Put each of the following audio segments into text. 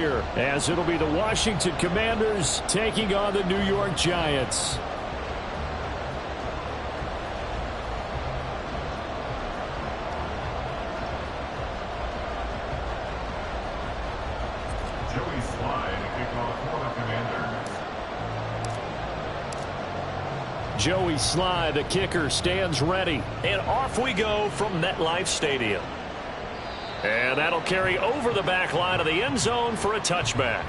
here, as it'll be the Washington Commanders taking on the New York Giants. Joey Slye, the kicker, stands ready. And off we go from MetLife Stadium. And that'll carry over the back line of the end zone for a touchback.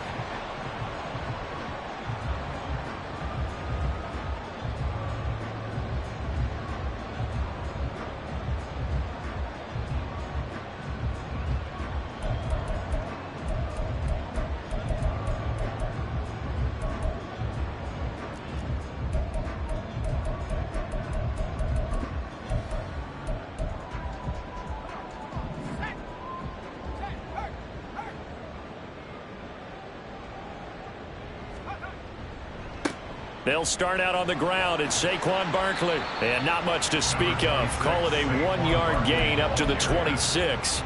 They'll start out on the ground. It's Saquon Barkley. And not much to speak of. Call it a 1-yard gain up to the 26.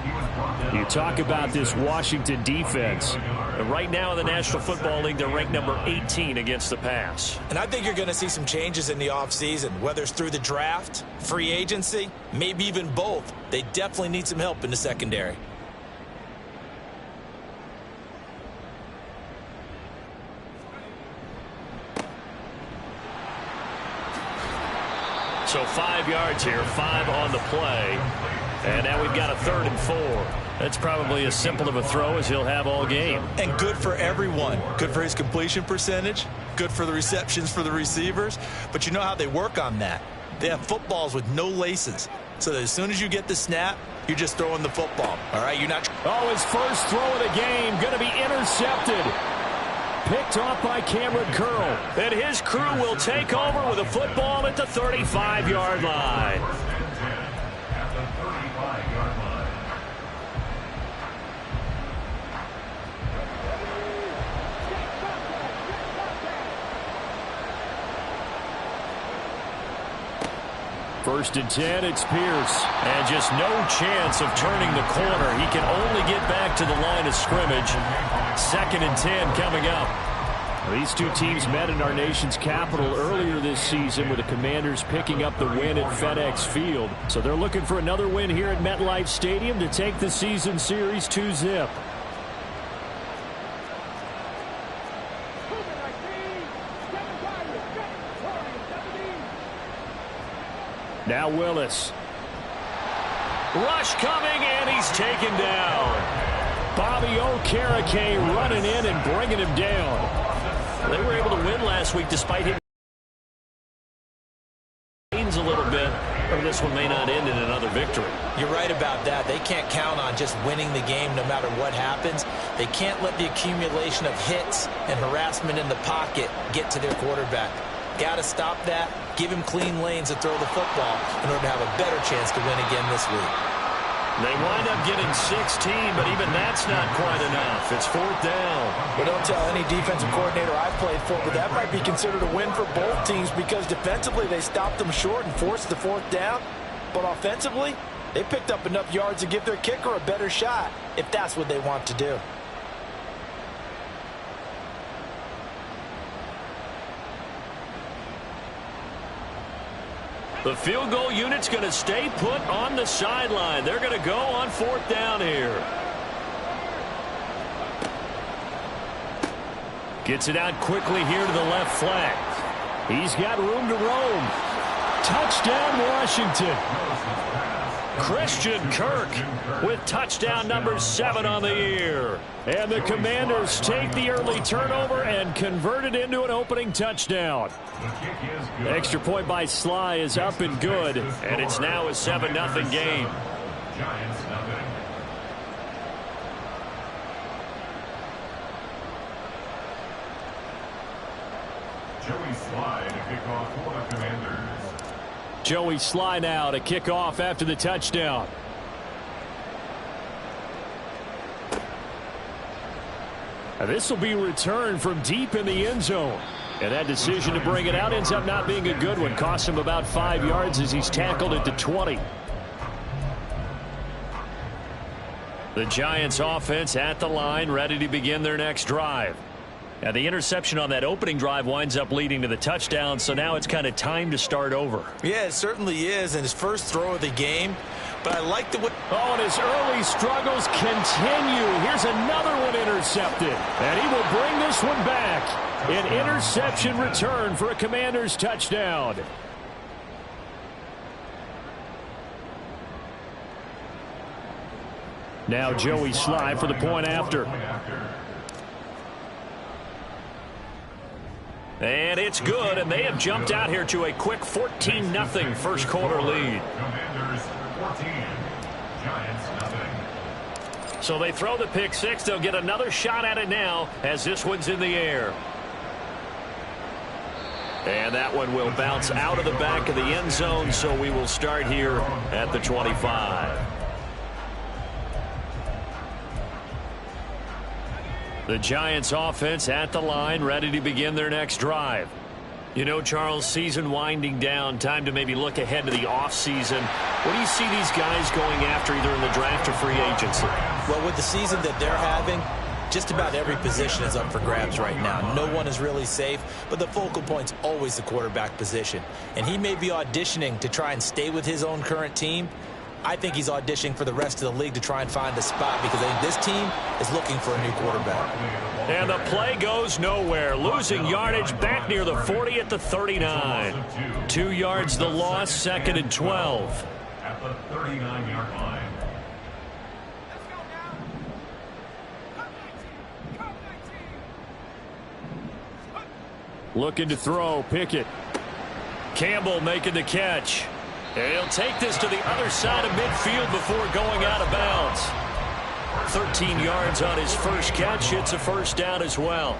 You talk about this Washington defense. Right now in the National Football League, they're ranked number 18 against the pass. And I think you're going to see some changes in the offseason, whether it's through the draft, free agency, maybe even both. They definitely need some help in the secondary. So 5 yards here, 5 on the play. And now we've got a 3rd and 4. That's probably as simple of a throw as he'll have all game. And good for everyone. Good for his completion percentage. Good for the receptions for the receivers. But you know how they work on that. They have footballs with no laces. So that as soon as you get the snap, you're just throwing the football. All right, you're not. Oh, his first throw of the game going to be intercepted. Picked off by Cameron Curl. And his crew will take over with a football at the 35-yard line. First and 10, it's Pierce. And just no chance of turning the corner. He can only get back to the line of scrimmage. 2nd and 10 coming up. These two teams met in our nation's capital earlier this season with the Commanders picking up the win at FedEx Field. So they're looking for another win here at MetLife Stadium to take the season series 2-zip. Now Willis. Rush coming, and he's taken down. Bobby Okereke running in and bringing him down. They were able to win last week despite him a little bit. Or this one may not end in another victory. You're right about that. They can't count on just winning the game no matter what happens. They can't let the accumulation of hits and harassment in the pocket get to their quarterback. Got to stop that. Give him clean lanes to throw the football in order to have a better chance to win again this week. They wind up getting 16, but even that's not quite enough. It's 4th down. Well, don't tell any defensive coordinator I've played for, but that might be considered a win for both teams because defensively they stopped them short and forced the 4th down. But offensively, they picked up enough yards to give their kicker a better shot if that's what they want to do. The field goal unit's going to stay put on the sideline. They're going to go on 4th down here. Gets it out quickly here to the left flank. He's got room to roam. Touchdown, Washington. Christian Kirk with touchdown number 7 on the year. And the Commanders take the early turnover and convert it into an opening touchdown. The extra point by Slye is up and good. And it's now a 7-0 game. Joey Slye to kick off for the Commanders. Joey Slye now to kick off after the touchdown. And this will be returned from deep in the end zone. And that decision to bring it out ends up not being a good one. Cost him about 5 yards as he's tackled at the 20. The Giants offense at the line, ready to begin their next drive. Now the interception on that opening drive winds up leading to the touchdown, so now it's kind of time to start over. Yeah, it certainly is, and his first throw of the game. But I like the way... Oh, and his early struggles continue. Here's another one intercepted. And he will bring this one back. An interception return for a Commanders touchdown. Now Joey Sly for the point after. And it's good, and they have jumped out here to a quick 14-0 first quarter lead. Commanders 14, Giants nothing. So they throw the pick six. They'll get another shot at it now as this one's in the air. And that one will bounce out of the back of the end zone, so we will start here at the 25. The Giants offense at the line, ready to begin their next drive. You know, Charles, season winding down, time to maybe look ahead to the offseason. What do you see these guys going after either in the draft or free agency? Well, with the season that they're having, just about every position is up for grabs right now. No one is really safe, but the focal point's always the quarterback position. And he may be auditioning to try and stay with his own current team. I think he's auditioning for the rest of the league to try and find a spot because I think this team is looking for a new quarterback. And the play goes nowhere. Losing yardage back near the 40 at the 39. 2 yards the loss, 2nd and 12. At the 39-yard line. Looking to throw, Pickett. Campbell making the catch. And he'll take this to the other side of midfield before going out of bounds. 13 yards on his first catch. It's a first down as well.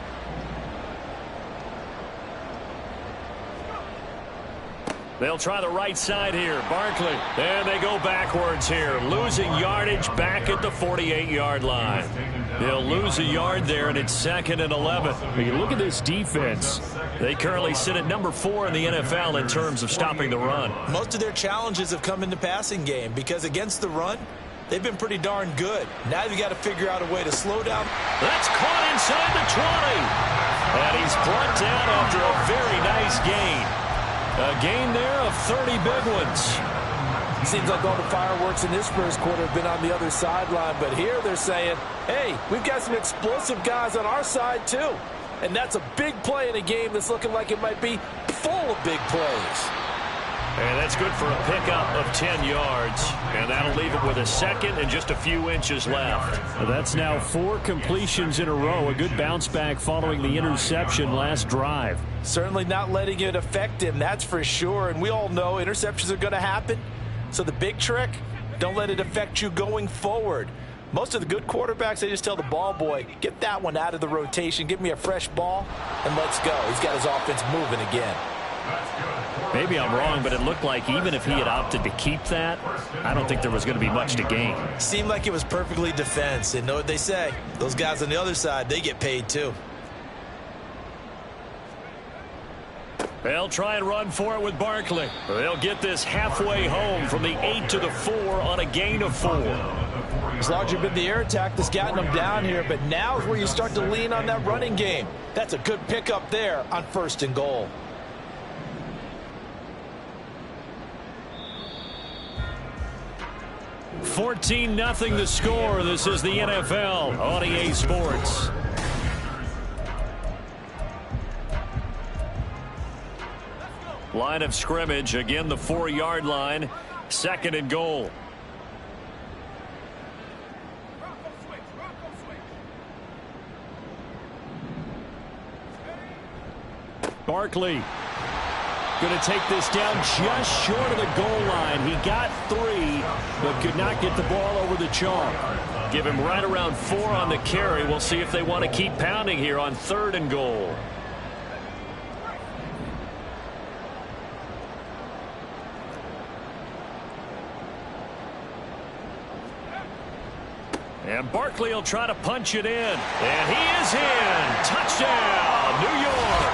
They'll try the right side here. Barkley. And they go backwards here. Losing yardage back at the 48-yard line. They'll lose a yard there, and it's 2nd and 11. When you look at this defense, they currently sit at number 4 in the NFL in terms of stopping the run. Most of their challenges have come in the passing game because against the run, they've been pretty darn good. Now you've got to figure out a way to slow down. That's caught inside the 20. And he's brought down after a very nice gain. A gain there of 30 big ones. Seems like all the fireworks in this first quarter have been on the other sideline, but here they're saying, hey, we've got some explosive guys on our side too. And that's a big play in a game that's looking like it might be full of big plays. And that's good for a pickup of 10 yards. And that'll leave it with a 2nd and just a few inches left. That's now 4 completions in a row. A good bounce back following the interception last drive. Certainly not letting it affect him, that's for sure. And we all know interceptions are going to happen. So the big trick, don't let it affect you going forward. Most of the good quarterbacks, they just tell the ball boy, get that one out of the rotation, give me a fresh ball, and let's go. He's got his offense moving again. Maybe I'm wrong, but it looked like even if he had opted to keep that, I don't think there was going to be much to gain. Seemed like it was perfectly defense. And know what they say? Those guys on the other side, they get paid too. They'll try and run for it with Barkley. They'll get this halfway home from the 8 to the 4 on a gain of 4. It's largely been the air attack that's gotten them down here, but now is where you start to lean on that running game. That's a good pickup there on 1st and goal. $14-0 the score. This is the NFL on EA Sports. Line of scrimmage, again the 4-yard line, 2nd and goal. Barkley going to take this down just short of the goal line. He got 3, but could not get the ball over the chalk. Give him right around 4 on the carry. We'll see if they want to keep pounding here on 3rd and goal. And Barkley will try to punch it in. And he is in. Touchdown, New York.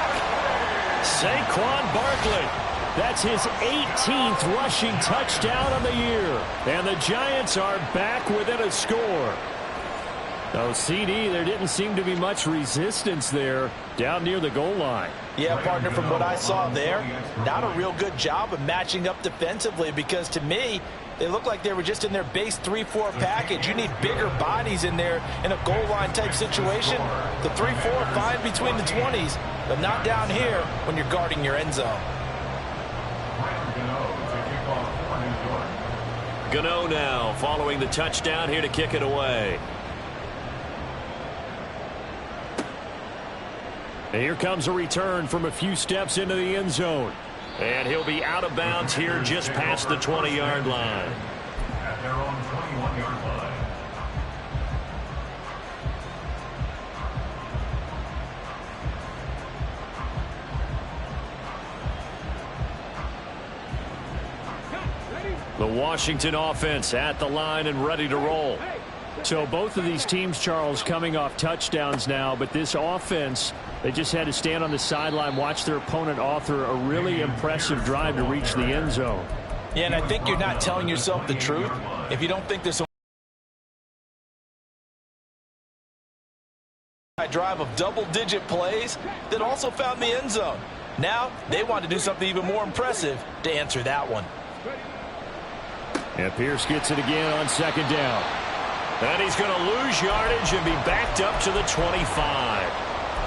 Saquon Barkley. That's his 18th rushing touchdown on the year. And the Giants are back within a score. Oh, CD, there didn't seem to be much resistance there down near the goal line. Yeah, partner, from what I saw there, not a real good job of matching up defensively, because to me, they looked like they were just in their base 3-4 package. You need bigger bodies in there in a goal line type situation. The 3-4 fine between the 20s, but not down here when you're guarding your end zone. Gano now following the touchdown here to kick it away. And here comes a return from a few steps into the end zone. And he'll be out of bounds here just past the 20-yard line. At their own 21-yard line. The Washington offense at the line and ready to roll. So both of these teams, Charles, coming off touchdowns now, but this offense, they just had to stand on the sideline, watch their opponent author a really impressive drive to reach the end zone. Yeah, and I think you're not telling yourself the truth if you don't think there's a drive of double-digit plays that also found the end zone. Now they want to do something even more impressive to answer that one. And Pierce gets it again on second down. And he's going to lose yardage and be backed up to the 25.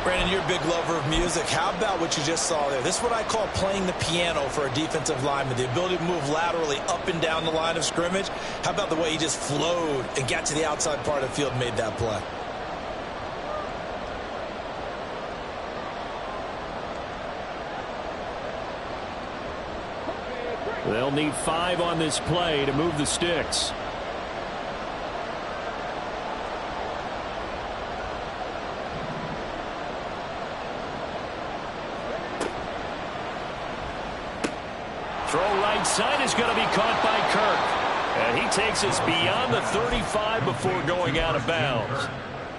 Brandon, you're a big lover of music. How about what you just saw there? This is what I call playing the piano for a defensive lineman, the ability to move laterally up and down the line of scrimmage. How about the way he just flowed and got to the outside part of the field and made that play? They'll need 5 on this play to move the sticks. Throw right side is going to be caught by Kirk. And he takes us beyond the 35 before going out of bounds.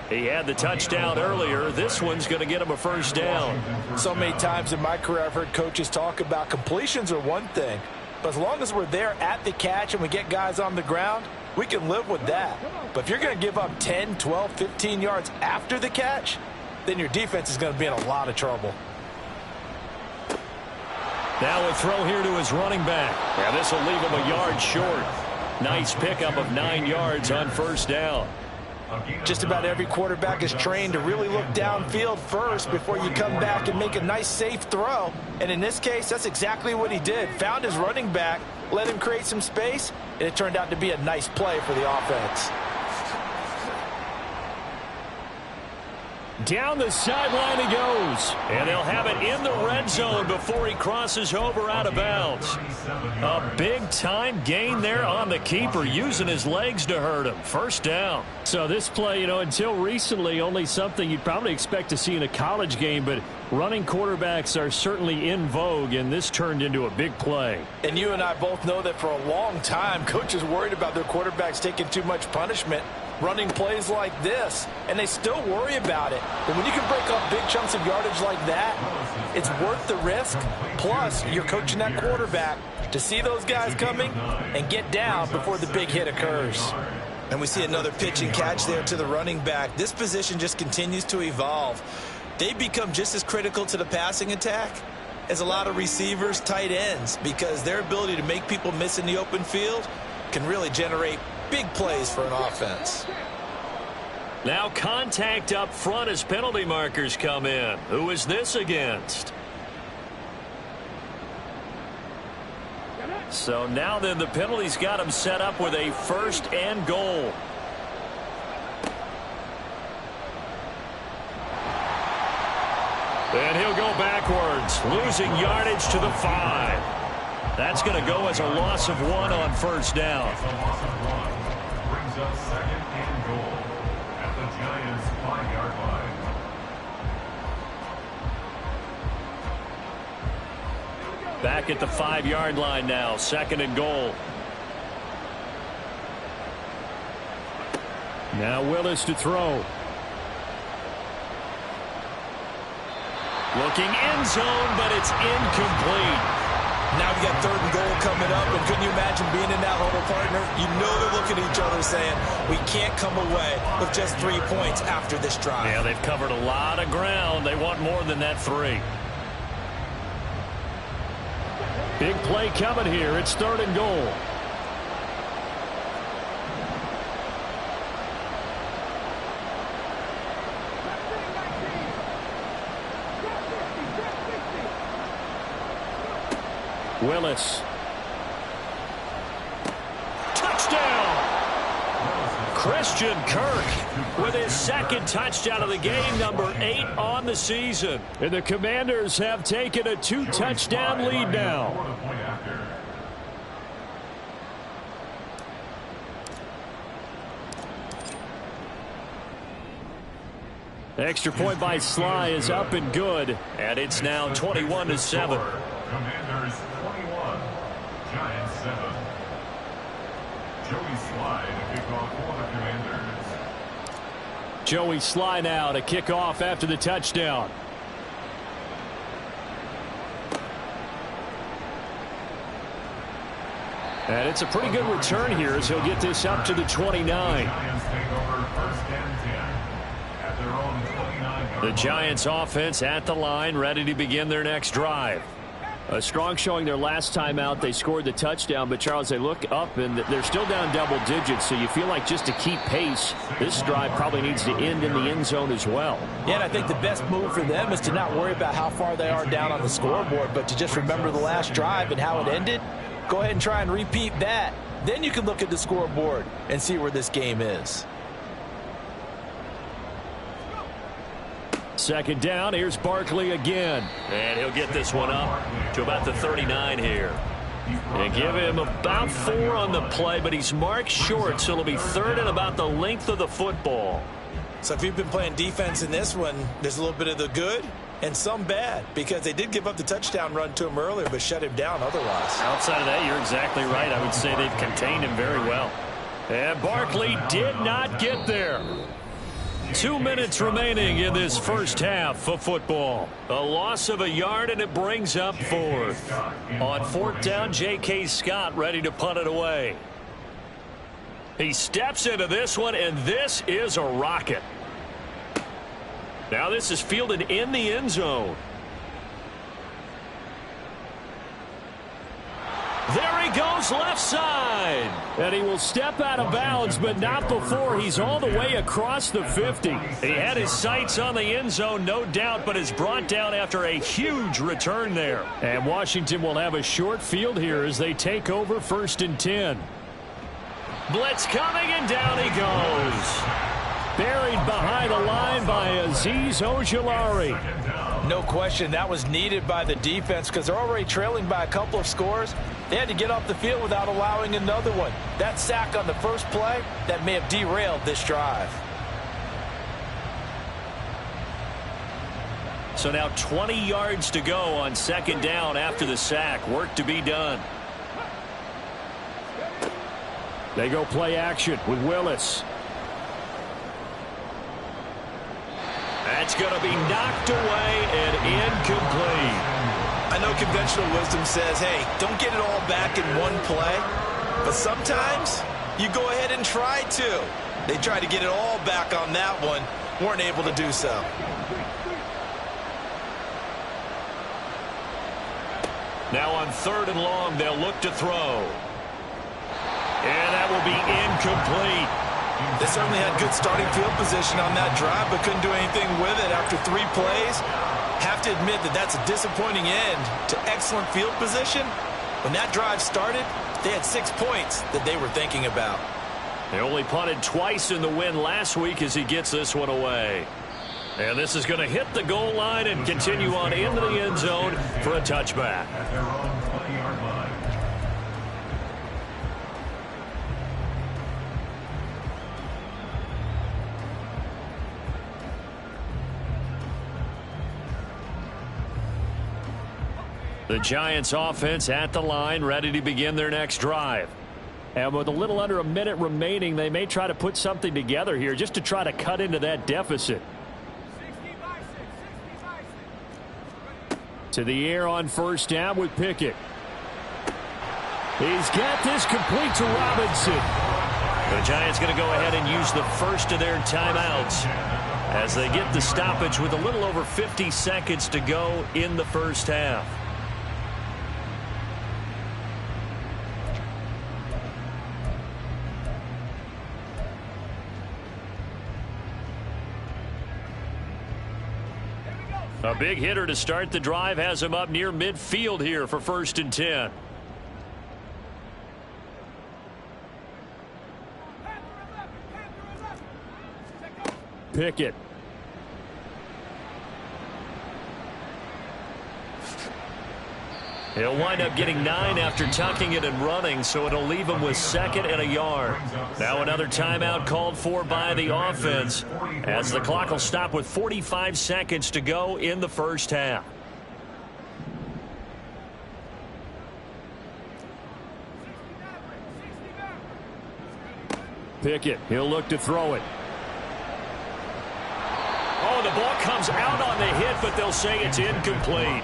He had the touchdown earlier. This one's going to get him a first down. So many times in my career I've heard coaches talk about completions are one thing, but as long as we're there at the catch and we get guys on the ground, we can live with that. But if you're going to give up 10, 12, 15 yards after the catch, then your defense is going to be in a lot of trouble. Now a throw here to his running back. Yeah, this will leave him a yard short. Nice pickup of 9 yards on first down. Just about every quarterback is trained to really look downfield first before you come back and make a nice, safe throw. And in this case, that's exactly what he did. Found his running back, let him create some space, and it turned out to be a nice play for the offense. Down the sideline he goes. And they'll have it in the red zone before he crosses over out of bounds. A big-time gain there on the keeper, using his legs to hurt him. First down. So this play, until recently, only something you'd probably expect to see in a college game, but running quarterbacks are certainly in vogue, and this turned into a big play. And you and I both know that for a long time, coaches worried about their quarterbacks taking too much punishment running plays like this, and they still worry about it. But when you can break up big chunks of yardage like that, it's worth the risk. Plus, you're coaching that quarterback to see those guys coming and get down before the big hit occurs. And we see another pitch and catch there to the running back. This position just continues to evolve. They become just as critical to the passing attack as a lot of receivers, tight ends, because their ability to make people miss in the open field can really generate big plays for an offense. Now contact up front as penalty markers come in. Who is this against? So now then the penalty's got him set up with a first and goal. And he'll go backwards, losing yardage to the 5. That's going to go as a loss of 1 on first down. Brings up second and goal at the Giants' 5-yard line. Back at the 5-yard line now, second and goal. Now Willis to throw. Looking end zone, but it's incomplete. Now you got 3rd and goal coming up, and couldn't you imagine being in that huddle, partner? You know they're looking at each other saying, we can't come away with just 3 points after this drive. Yeah, they've covered a lot of ground. They want more than that 3. Big play coming here. It's 3rd and goal. Willis. Touchdown! Christian Kirk with his 2nd touchdown of the game, number 8 on the season. And the Commanders have taken a 2-touchdown lead now. Extra point by Sly is up and good, and it's now 21-7. Commanders 21, Giants 7. Joey Sly to kick off for the Commanders. Joey Sly now to kick off after the touchdown. And it's a pretty good return here as he'll get this up to the 29. The Giants take over 1st and 10 at their own 29. The Giants offense at the line, ready to begin their next drive. A strong showing their last time out. They scored the touchdown, but Charles, they look up and they're still down double digits, so you feel like just to keep pace, this drive probably needs to end in the end zone as well. Yeah, and I think the best move for them is to not worry about how far they are down on the scoreboard, but to just remember the last drive and how it ended. Go ahead and try and repeat that. Then you can look at the scoreboard and see where this game is. 2nd down, here's Barkley again. And he'll get this one up to about the 39 here. And give him about 4 on the play, but he's marked short, so it'll be 3rd and about the length of the football. So if you've been playing defense in this one, there's a little bit of the good and some bad, because they did give up the touchdown run to him earlier, but shut him down otherwise. Outside of that, you're exactly right. I would say they've contained him very well. And Barkley did not get there. 2 minutes remaining in this first half of football. A loss of a yard, and it brings up 4th. On 4th down, J.K. Scott ready to punt it away. He steps into this one, and this is a rocket. Now this is fielded in the end zone. There he goes, left side. And he will step out of bounds, but not before he's all the way across the 50. He had his sights on the end zone, no doubt, but is brought down after a huge return there. And Washington will have a short field here as they take over 1st and 10. Blitz coming, and down he goes. Buried behind the line by Azeez Ojulari. No question, that was needed by the defense because they're already trailing by a couple of scores. They had to get off the field without allowing another one. That sack on the first play, that may have derailed this drive. So now 20 yards to go on 2nd down after the sack. Work to be done. They go play action with Willis. That's going to be knocked away and incomplete. I know conventional wisdom says, hey, don't get it all back in one play. But sometimes you go ahead and try to. They tried to get it all back on that one. Weren't able to do so. Now on 3rd and long, they'll look to throw. And that will be incomplete. They certainly had good starting field position on that drive, but couldn't do anything with it after 3 plays. Have to admit that that's a disappointing end to excellent field position. When that drive started, they had 6 points that they were thinking about. They only punted twice in the win last week as he gets this one away. And this is going to hit the goal line and continue on into the end zone for a touchback. At their own 20-yard line. The Giants offense at the line, ready to begin their next drive. And with a little under a minute remaining, they may try to put something together here just to try to cut into that deficit. To the air on 1st down with Pickett. He's got this complete to Robinson. The Giants going to go ahead and use the first of their timeouts as they get the stoppage with a little over 50 seconds to go in the first half. A big hitter to start the drive has him up near midfield here for 1st and 10. Pickett. He'll wind up getting 9 after tucking it and running, so it'll leave him with 2nd and a yard. Now another timeout called for by the offense as the clock will stop with 45 seconds to go in the first half. Pickett. He'll look to throw it. Oh, the ball comes out on the hit, but they'll say it's incomplete.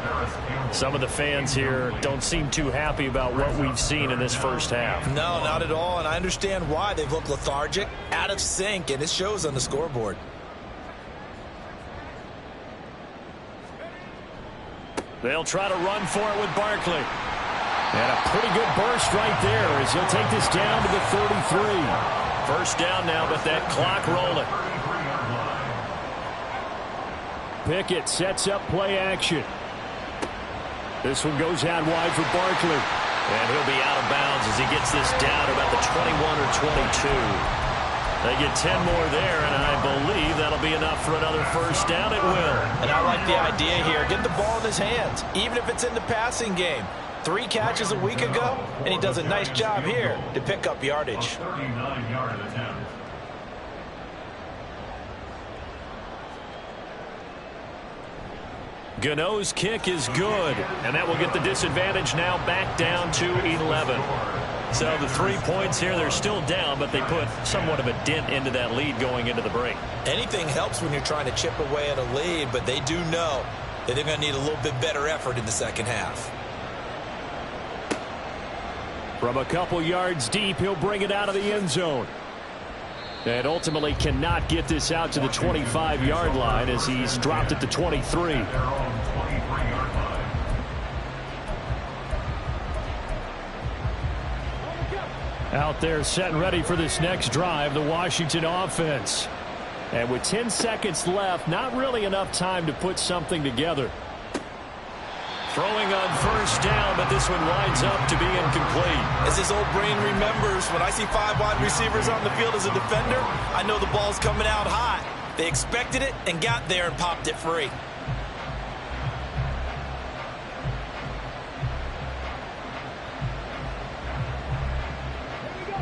Some of the fans here don't seem too happy about what we've seen in this first half. No, not at all, and I understand why. They've looked lethargic, out of sync, and it shows on the scoreboard. They'll try to run for it with Barkley. And a pretty good burst right there as he'll take this down to the 33. First down now, but that clock rolling. Pickett sets up play action. This one goes out wide for Barkley. And he'll be out of bounds as he gets this down to about the 21 or 22. They get 10 more there, and I believe that'll be enough for another first down. It will. And I like the idea here. Get the ball in his hands, even if it's in the passing game. 3 catches a week ago, and he does a nice job here to pick up yardage. 39-yard attempt. Gano's kick is good, and that will get the disadvantage now back down to 11. So the 3 points here, they're still down, but they put somewhat of a dent into that lead going into the break. Anything helps when you're trying to chip away at a lead, but they do know that they're going to need a little bit better effort in the second half. From a couple yards deep, he'll bring it out of the end zone. And ultimately cannot get this out to the 25-yard line as he's dropped at the 23. Out there set and ready for this next drive, the Washington offense. And with 10 seconds left, not really enough time to put something together. Throwing on first down, but this one winds up to be incomplete. As his old brain remembers, when I see 5 wide receivers on the field as a defender, I know the ball's coming out hot. They expected it and got there and popped it free.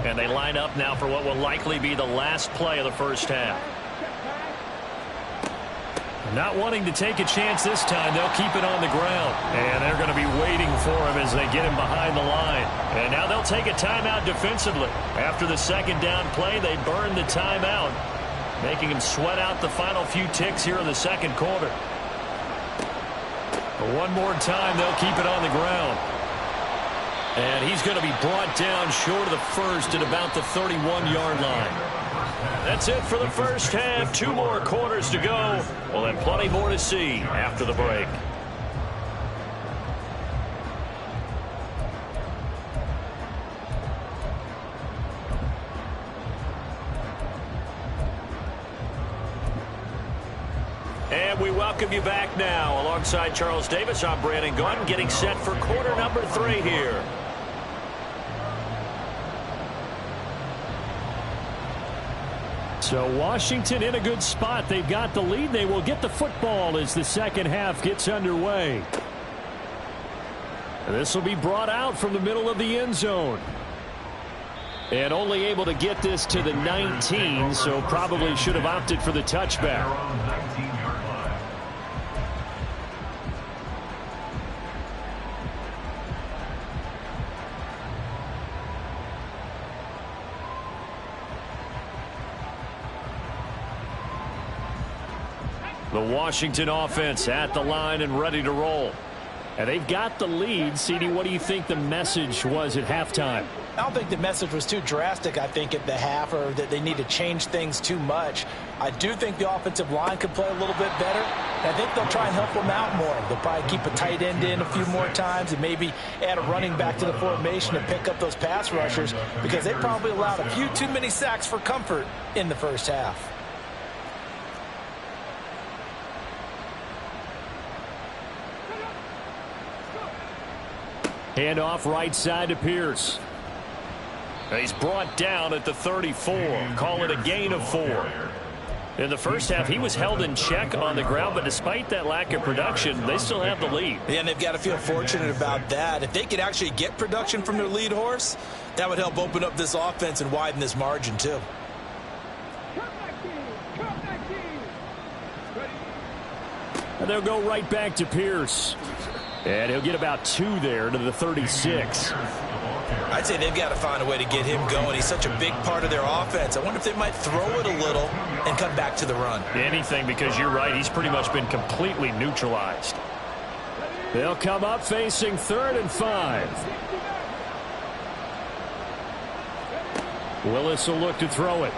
And they line up now for what will likely be the last play of the first half. Not wanting to take a chance this time, they'll keep it on the ground. And they're going to be waiting for him as they get him behind the line. And now they'll take a timeout defensively. After the second down play, they burn the timeout, making him sweat out the final few ticks here in the second quarter. But one more time, they'll keep it on the ground. And he's going to be brought down short of the first at about the 31-yard line. That's it for the first half. 2 more quarters to go. We'll have plenty more to see after the break. And we welcome you back now. Alongside Charles Davis, I'm Brandon Gaudin, getting set for quarter number 3 here. So Washington in a good spot. They've got the lead. They will get the football as the second half gets underway. And this will be brought out from the middle of the end zone. And only able to get this to the 19, so probably should have opted for the touchback. The Washington offense at the line and ready to roll. And they've got the lead. CD, what do you think the message was at halftime? I don't think the message was too drastic, I think, at the half, or that they need to change things too much. I do think the offensive line could play a little bit better. And I think they'll try and help them out more. They'll probably keep a tight end in a few more times and maybe add a running back to the formation and pick up those pass rushers, because they probably allowed a few too many sacks for comfort in the first half. Handoff right side to Pierce. He's brought down at the 34. Call it a gain of 4. In the first half, he was held in check on the ground, but despite that lack of production, they still have the lead. Yeah, and they've got to feel fortunate about that. If they could actually get production from their lead horse, that would help open up this offense and widen this margin, too. And they'll go right back to Pierce. And he'll get about 2 there to the 36. I'd say they've got to find a way to get him going. He's such a big part of their offense. I wonder if they might throw it a little and come back to the run. Anything, because you're right. He's pretty much been completely neutralized. They'll come up facing 3rd and 5. Willis will look to throw it.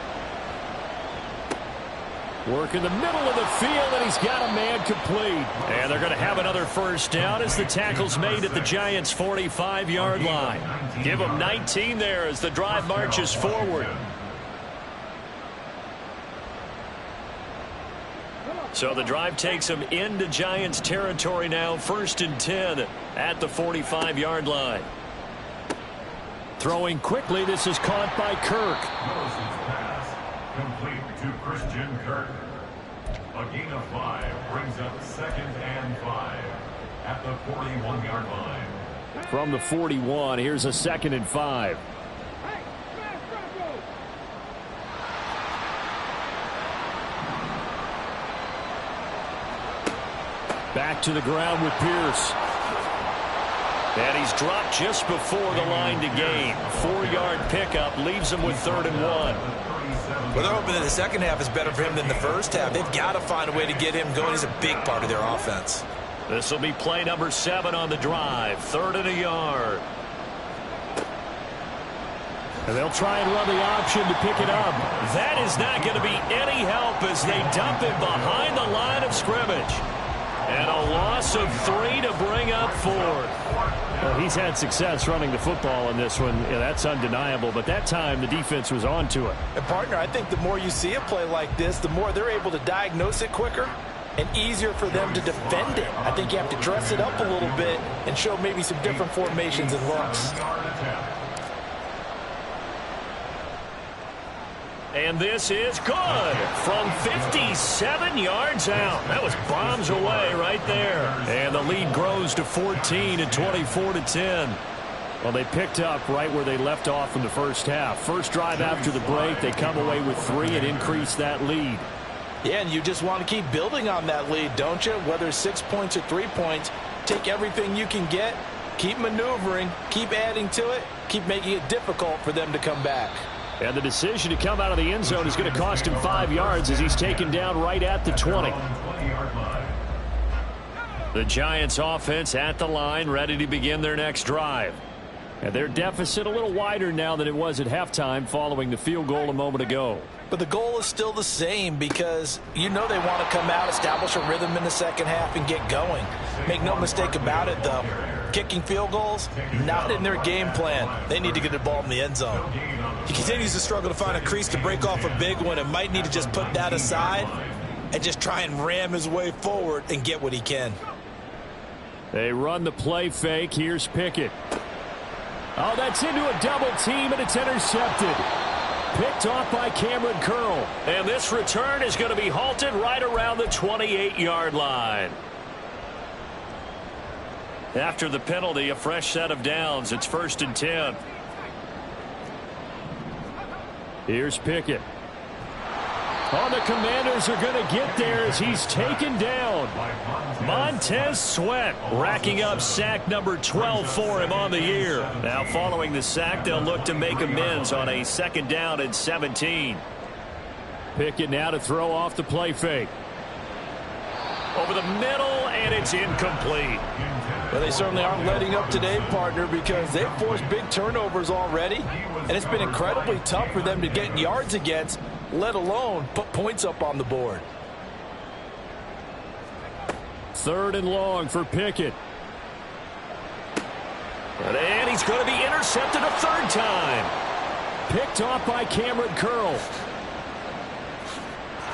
Work in the middle of the field, and he's got a man complete. And they're going to have another first down as the tackle's made at the Giants' 45-yard line. Give them 19 there as the drive marches forward. So the drive takes them into Giants territory now, 1st and 10 at the 45-yard line. Throwing quickly, this is caught by Kirk. Complete to Christian Kirk. A gain of 5 brings up 2nd and 5 at the 41-yard line. From the 41, here's a 2nd and 5. Back to the ground with Pierce. And he's dropped just before the line to gain. 4-yard pickup leaves him with 3rd and 1. Well, they're hoping that the second half is better for him than the first half. They've got to find a way to get him going. He's a big part of their offense. This will be play number 7 on the drive. 3rd and a yard. And they'll try and run the option to pick it up. That is not going to be any help as they dump him behind the line of scrimmage. And a loss of 3 to bring up 4th. Well, he's had success running the football in this one. Yeah, that's undeniable. But that time, the defense was on to it. And, partner, I think the more you see a play like this, the more they're able to diagnose it quicker and easier for them to defend it. I think you have to dress it up a little bit and show maybe some different formations and looks. And this is good from 57 yards out. That was bombs away right there. And the lead grows to 14 and 24 to 10. Well, they picked up right where they left off in the first half. First drive after the break, they come away with 3 and increase that lead. Yeah, and you just want to keep building on that lead, don't you? Whether it's 6 points or 3 points, take everything you can get, keep maneuvering, keep adding to it, keep making it difficult for them to come back. And the decision to come out of the end zone is going to cost him 5 yards as he's taken down right at the 20. The Giants offense at the line, ready to begin their next drive. And their deficit a little wider now than it was at halftime following the field goal a moment ago. But the goal is still the same because you know they want to come out, establish a rhythm in the second half, and get going. Make no mistake about it, though. Kicking field goals, not in their game plan. They need to get the ball in the end zone. He continues to struggle to find a crease to break off a big one and might need to just put that aside and just try and ram his way forward and get what he can. They run the play fake. Here's Pickett. Oh, that's into a double team, and it's intercepted. Picked off by Cameron Curl. And this return is going to be halted right around the 28-yard line. After the penalty, a fresh set of downs. It's 1st and 10. Here's Pickett. Oh, the Commanders are going to get there as he's taken down. Montez Sweat racking up sack number 12 for him on the year. Now following the sack, they'll look to make amends on a 2nd down and 17. Pickett now to throw off the play fake. over the middle, and it's incomplete. Well, they certainly aren't letting up today, partner, because they've forced big turnovers already, and it's been incredibly tough for them to get yards against, let alone put points up on the board. 3rd and long for Pickett. And he's going to be intercepted a 3rd time. Picked off by Cameron Curl.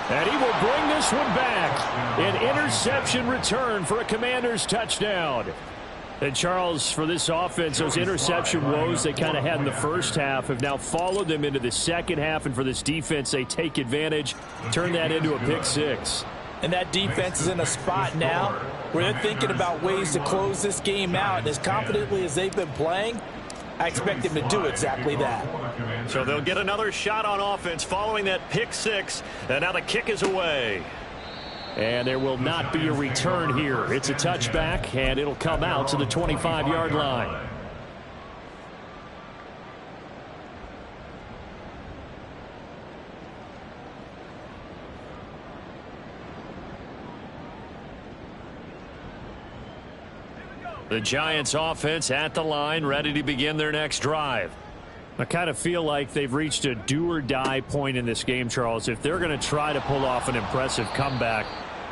And he will bring this one back. An interception return for a Commanders touchdown. And Charles, for this offense, those interception woes they kind of had in the first half have now followed them into the second half. And for this defense, they take advantage, turn that into a pick 6. And that defense is in a spot now where they're thinking about ways to close this game out. And as confidently as they've been playing, I expect them to do exactly that. So they'll get another shot on offense following that pick 6. And now the kick is away. And there will not be a return here. It's a touchback, and it'll come out to the 25-yard line. The Giants offense at the line, ready to begin their next drive. I kind of feel like they've reached a do-or-die point in this game, Charles. If they're going to try to pull off an impressive comeback,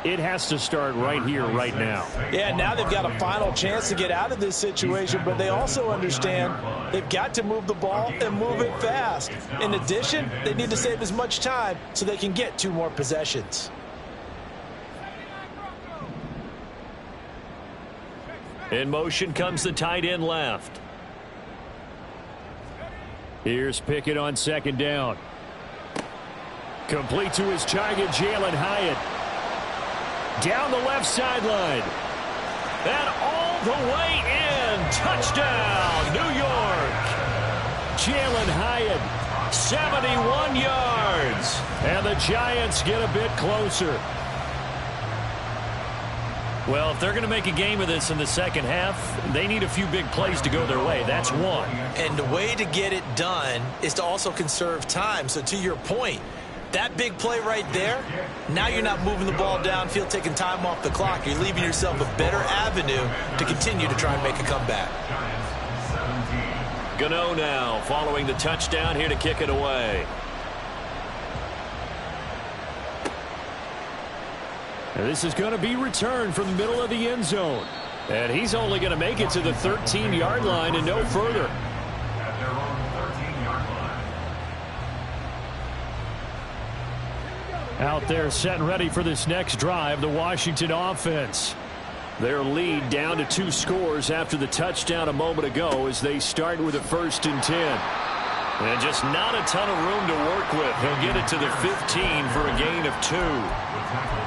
it has to start right here, right now. Yeah, now they've got a final chance to get out of this situation, but they also understand they've got to move the ball and move it fast. In addition, they need to save as much time so they can get 2 more possessions. In motion comes the tight end left. Here's Pickett on 2nd down. Complete to his target, Jalen Hyatt. Down the left sideline. And all the way in. Touchdown, New York. Jalen Hyatt, 71 yards. And the Giants get a bit closer. Well, if they're going to make a game of this in the second half, they need a few big plays to go their way. That's one. And the way to get it done is to also conserve time. So to your point, that big play right there, now you're not moving the ball downfield, taking time off the clock. You're leaving yourself a better avenue to continue to try and make a comeback. Gano now following the touchdown here to kick it away. And this is going to be returned from the middle of the end zone. And he's only going to make it to the 13-yard line and no further. At their own 13-yard line. Out there set and ready for this next drive, the Washington offense. Their lead down to 2 scores after the touchdown a moment ago as they start with a 1st and 10. And just not a ton of room to work with. He'll get it to the 15 for a gain of 2.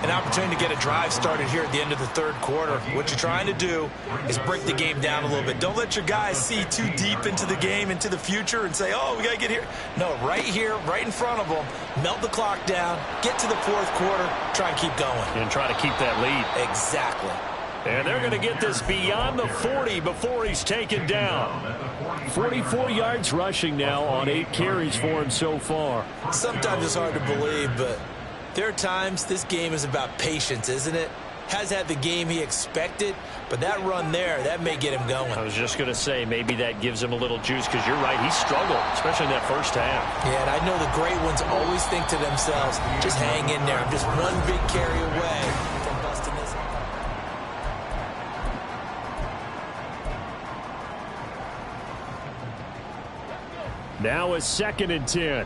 An opportunity to get a drive started here at the end of the 3rd quarter. What you're trying to do is break the game down a little bit. Don't let your guys see too deep into the game, into the future, and say, oh, we got to get here. No, right here, right in front of them, melt the clock down, get to the 4th quarter, try and keep going. And try to keep that lead. Exactly. And they're going to get this beyond the 40 before he's taken down. 44 yards rushing now on 8 carries for him so far. Sometimes it's hard to believe, but there are times this game is about patience, isn't it? Has had the game he expected, but that run there, that may get him going. I was just going to say, maybe that gives him a little juice, because you're right, he struggled, especially in that first half. Yeah, and I know the great ones always think to themselves, just hang in there. I'm just one big carry away from busting this. Now a 2nd and 10.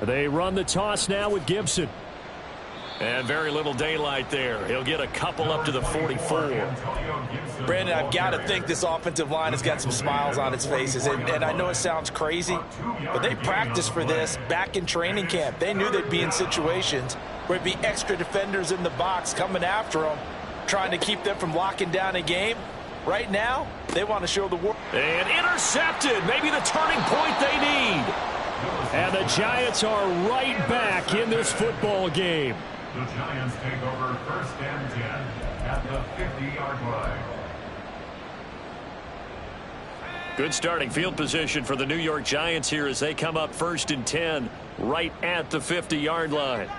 They run the toss now with Gibson. And very little daylight there. He'll get a couple up to the 44. Brandon, I've got to think this offensive line has got some smiles on its faces. And I know it sounds crazy, but they practiced for this back in training camp. They knew they'd be in situations where it'd be extra defenders in the box coming after them, trying to keep them from locking down a game. Right now, they want to show the world. And intercepted. Maybe the turning point they need. And the Giants are right back in this football game. The Giants take over 1st and 10 at the 50-yard line. Good starting field position for the New York Giants here as they come up 1st and 10 right at the 50-yard line.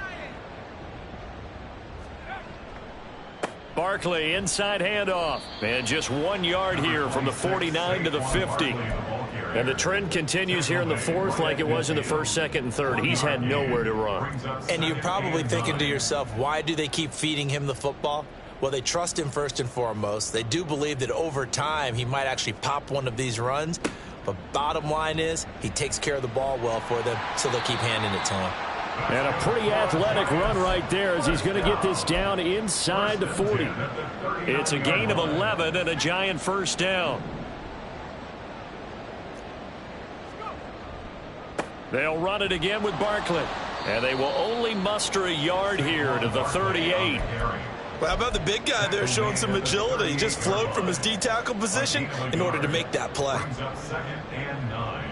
Barkley inside handoff. And just 1 yard here from the 49 to the 50. And the trend continues here in the 4th like it was in the 1st, 2nd, and 3rd. He's had nowhere to run. And you're probably thinking to yourself, why do they keep feeding him the football? Well, they trust him first and foremost. They do believe that over time he might actually pop one of these runs. But bottom line is he takes care of the ball well for them, so they'll keep handing it to him. And a pretty athletic run right there as he's going to get this down inside the 40. It's a gain of 11 and a Giant first down. They'll run it again with Barkley. And they will only muster a yard here to the 38. Well, how about the big guy there showing some agility? He just flowed from his D-tackle position in order to make that play. Brings up 2nd and 9.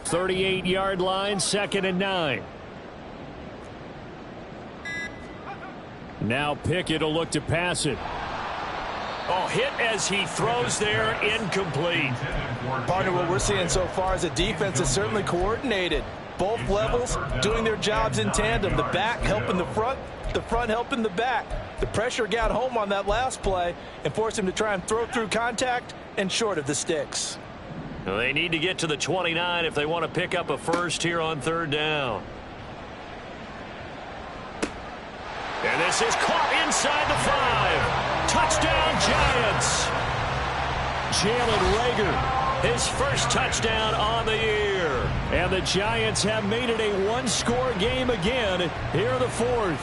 .38-yard line, 2nd and 9. Now Pickett will look to pass it. Oh, hit as he throws there, incomplete. Partner, what we're seeing so far is a defense that's certainly coordinated. Both levels doing their jobs in tandem. The back helping the front helping the back. The pressure got home on that last play and forced him to try and throw through contact and short of the sticks. Well, they need to get to the 29 if they want to pick up a first here on 3rd down. And this is caught inside the 5. Touchdown, Giants. Jalen Reagor, his first touchdown on the year. And the Giants have made it a one-score game again here in the 4th.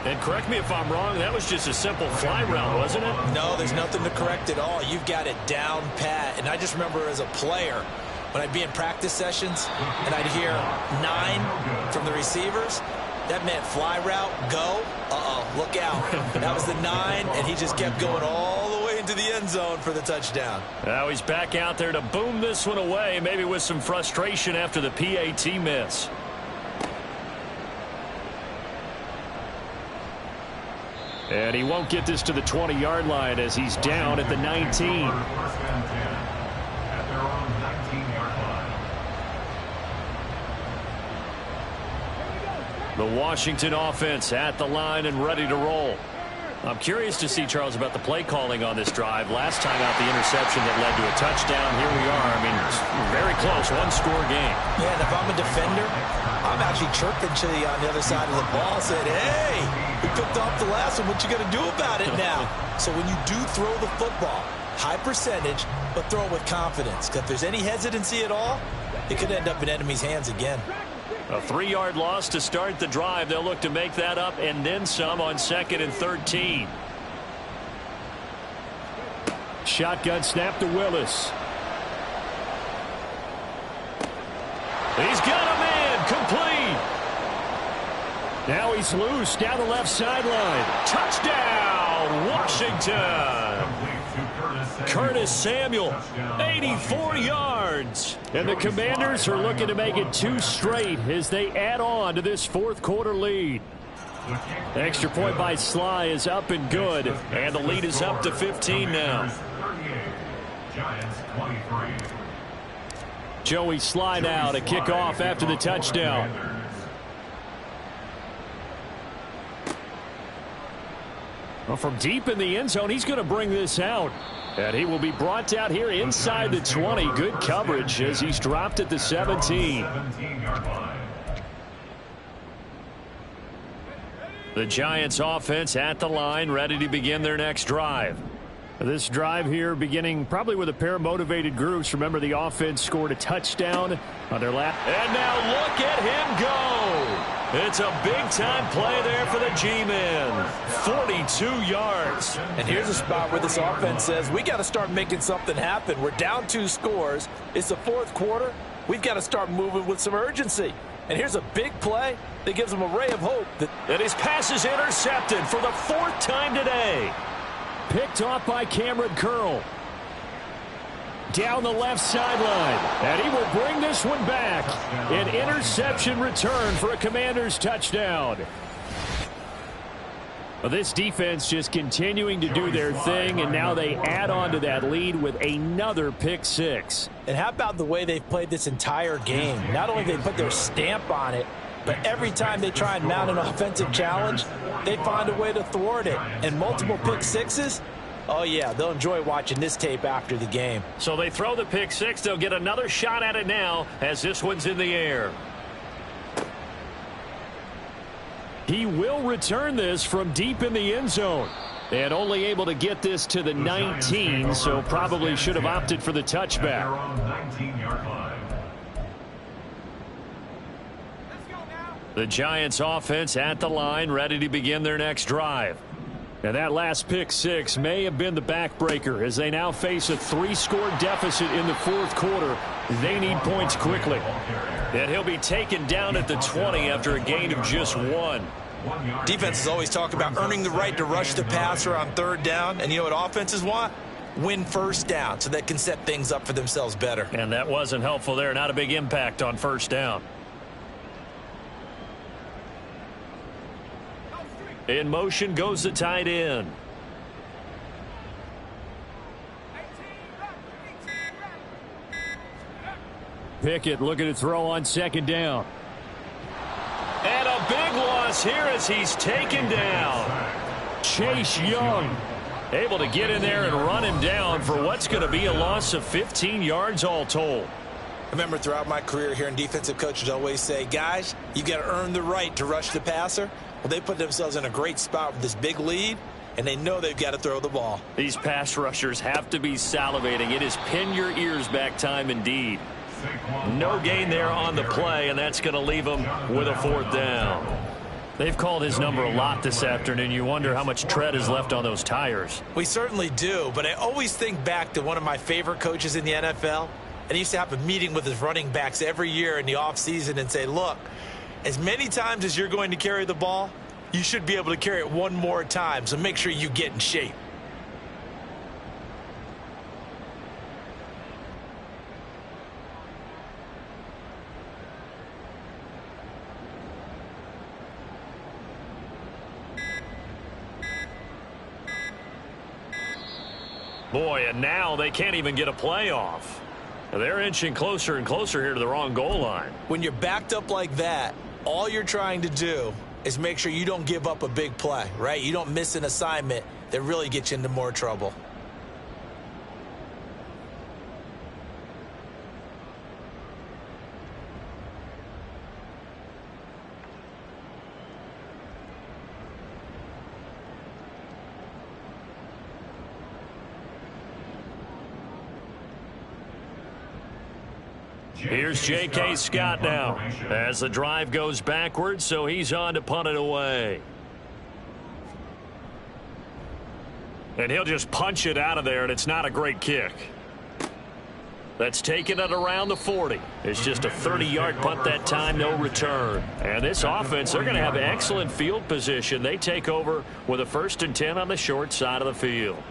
And correct me if I'm wrong, that was just a simple fly route, wasn't it? No, there's nothing to correct at all. You've got it down pat. And I just remember as a player, when I'd be in practice sessions and I'd hear 9 from the receivers, that meant fly route, go, look out. That was the 9, and he just kept going all the way into the end zone for the touchdown. Now he's back out there to boom this one away, maybe with some frustration after the PAT miss. And he won't get this to the 20-yard line as he's down at the 19. 1st and 10 at their own 19-yard line. The Washington offense at the line and ready to roll. I'm curious to see, Charles, about the play calling on this drive. Last time out, the interception that led to a touchdown. Here we are. I mean, it's very close, one-score game. Yeah, and if I'm a defender, I'm actually chirping to you on the other side of the ball, saying, hey, we picked off the last one. What you going to do about it now? So when you do throw the football, high percentage, but throw it with confidence. Because if there's any hesitancy at all, it could end up in enemy's hands again. A 3-yard loss to start the drive. They'll look to make that up and then some on 2nd and 13. Shotgun snap to Willis. He's got him in. Complete. Now he's loose down the left sideline. Touchdown, Washington. Curtis Samuel, 84 yards. And the Commanders are looking to make it 2 straight as they add on to this 4th quarter lead. Extra point by Sly is up and good. And the lead is up to 15 now. Joey Sly now to kick off after the touchdown. Well, from deep in the end zone, he's going to bring this out. And he will be brought out here inside the 20. Good coverage as he's dropped at the 17. The Giants offense at the line, ready to begin their next drive. This drive here beginning probably with a pair of motivated groups. Remember, the offense scored a touchdown on their lap. And now look at him go. It's a big-time play there for the G-men. 42 yards. And here's a spot where this offense says, we got to start making something happen. We're down 2 scores. It's the 4th quarter. We've got to start moving with some urgency. And here's a big play that gives them a ray of hope. And his pass is intercepted for the 4th time today. Picked off by Cameron Curl. Down the left sideline. And he will bring this one back. An interception return for a Commanders touchdown. Well, this defense just continuing to do their thing, and now they add on to that lead with another pick six. And how about the way they've played this entire game? Not only they put their stamp on it, but every time they try and mount an offensive challenge, they find a way to thwart it. And multiple pick sixes, oh yeah, they'll enjoy watching this tape after the game. So they throw the pick six. They'll get another shot at it now as this one's in the air. He will return this from deep in the end zone. And only able to get this to the 19, so probably should have opted for the touchback. The Giants offense at the line, ready to begin their next drive. And that last pick six may have been the backbreaker as they now face a 3-score deficit in the 4th quarter. They need points quickly. And he'll be taken down at the 20 after a gain of just 1. Defenses always talk about earning the right to rush the passer on 3rd down. And you know what offenses want? Win 1st down so they can set things up for themselves better. And that wasn't helpful there. Not a big impact on 1st down. In motion goes the tight end. Pickett looking to throw on 2nd down. And a big loss here as he's taken down. Chase Young able to get in there and run him down for what's going to be a loss of 15 yards all told. I remember throughout my career hearing defensive coaches always say, guys, you got to earn the right to rush the passer. Well, they put themselves in a great spot with this big lead, and they know they've got to throw the ball. These pass rushers have to be salivating. It is pin your ears back time indeed. No gain there on the play, and that's going to leave them with a 4th down. They've called his number a lot this afternoon. You wonder how much tread is left on those tires. We certainly do, but I always think back to one of my favorite coaches in the NFL, and he used to have a meeting with his running backs every year in the offseason and say, look, as many times as you're going to carry the ball, you should be able to carry it one more time, so make sure you get in shape. Boy, and now they can't even get a playoff. They're inching closer and closer here to the wrong goal line. When you're backed up like that, all you're trying to do is make sure you don't give up a big play, right? You don't miss an assignment that really gets you into more trouble. Here's J.K. Scott now as the drive goes backwards, so he's on to punt it away. And he'll just punch it out of there, and it's not a great kick. That's taken it around the 40. It's just a 30-yard punt that time, no return. And this offense, they're going to have excellent field position. They take over with a 1st and 10 on the short side of the field.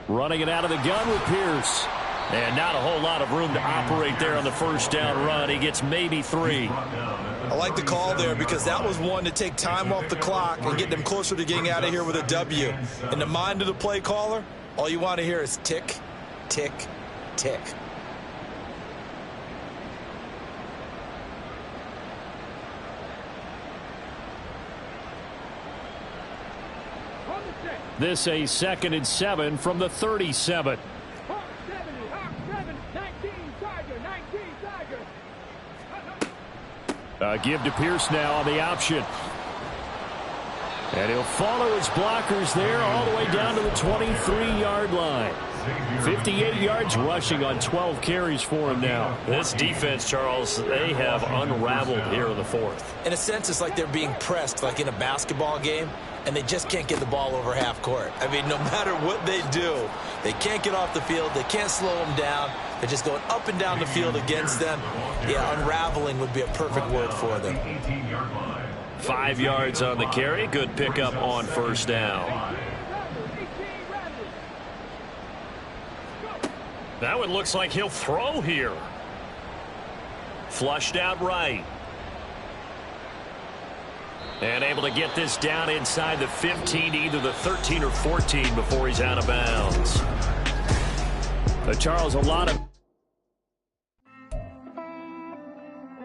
Running it out of the gun with Pierce. And not a whole lot of room to operate there on the 1st down run. He gets maybe 3. I like the call there because that was one to take time off the clock and get them closer to getting out of here with a W. In the mind of the play caller, all you want to hear is tick, tick, tick. This a 2nd and 7 from the 37. Give to Pierce now on the option. And he'll follow his blockers there all the way down to the 23-yard line. 58 yards rushing on 12 carries for him now. This defense, Charles, they have unraveled here in the fourth. In a sense, it's like they're being pressed like in a basketball game, and they just can't get the ball over half court. I mean, no matter what they do, they can't get off the field. They can't slow them down. They're just going up and down the field against them. Yeah, unraveling would be a perfect word for them. 5 yards on the carry. Good pickup on first down. That one looks like he'll throw here. Flushed out right. And able to get this down inside the 15, either the 13 or 14 before he's out of bounds. Charles, a lot of